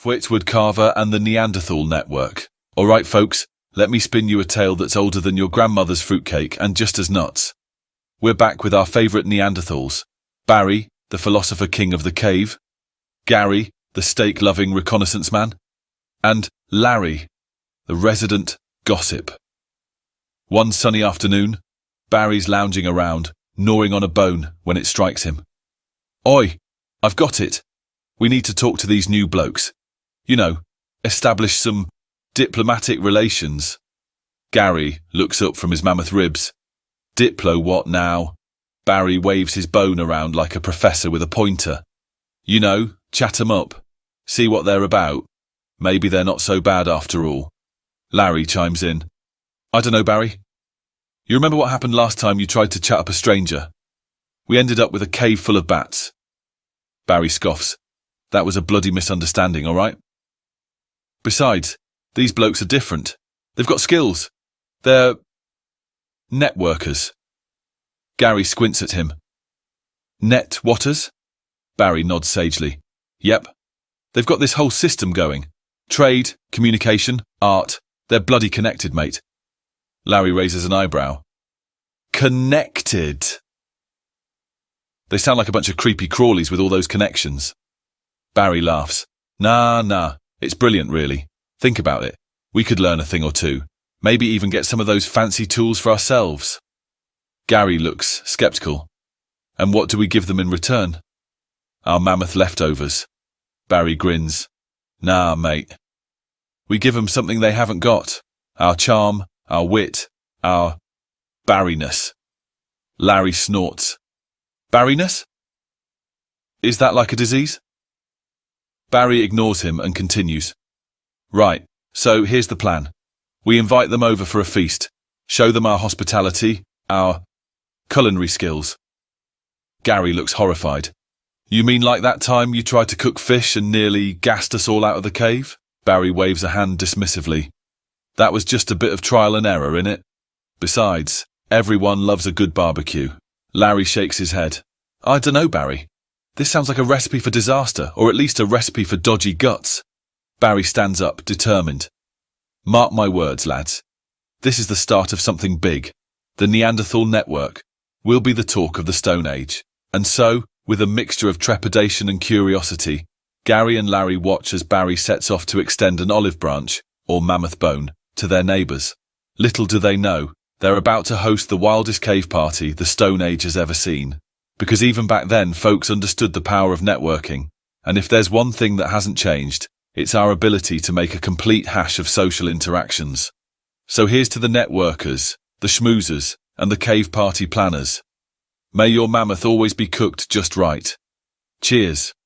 Whittward Carver and the Neanderthal network. Alright folks, let me spin you a tale that's older than your grandmother's fruitcake and just as nuts. We're back with our favourite Neanderthals. Barry, the philosopher king of the cave. Gary, the steak-loving reconnaissance man. And Larry, the resident gossip. One sunny afternoon, Barry's lounging around, gnawing on a bone when it strikes him. Oi, I've got it. We need to talk to these new blokes. You know, establish some diplomatic relations. Gary looks up from his mammoth ribs. Diplo what now? Barry waves his bone around like a professor with a pointer. You know, chat 'em up. See what they're about. Maybe they're not so bad after all. Larry chimes in. I don't know, Barry. You remember what happened last time you tried to chat up a stranger? We ended up with a cave full of bats. Barry scoffs. That was a bloody misunderstanding, all right? Besides, these blokes are different. They've got skills. They're networkers. Gary squints at him. Net-watters? Barry nods sagely. Yep. They've got this whole system going. Trade, communication, art. They're bloody connected, mate. Larry raises an eyebrow. Connected? They sound like a bunch of creepy crawlies with all those connections. Barry laughs. Nah. It's brilliant, really. Think about it. We could learn a thing or two. Maybe even get some of those fancy tools for ourselves. Gary looks skeptical. And what do we give them in return? Our mammoth leftovers. Barry grins. Nah, mate. We give them something they haven't got. Our charm, our wit, our Barryness. Larry snorts. Barryness? Is that like a disease? Barry ignores him and continues. Right, so here's the plan. We invite them over for a feast, show them our hospitality, our culinary skills. Gary looks horrified. You mean like that time you tried to cook fish and nearly gassed us all out of the cave? Barry waves a hand dismissively. That was just a bit of trial and error, innit? Besides, everyone loves a good barbecue. Larry shakes his head. I dunno, Barry. This sounds like a recipe for disaster, or at least a recipe for dodgy guts. Barry stands up, determined. Mark my words, lads. This is the start of something big. The Neanderthal network will be the talk of the Stone Age. And so, with a mixture of trepidation and curiosity, Gary and Larry watch as Barry sets off to extend an olive branch, or mammoth bone, to their neighbours. Little do they know, they're about to host the wildest cave party the Stone Age has ever seen. Because even back then, folks understood the power of networking. And if there's one thing that hasn't changed, it's our ability to make a complete hash of social interactions. So here's to the networkers, the schmoozers, and the cave party planners. May your mammoth always be cooked just right. Cheers.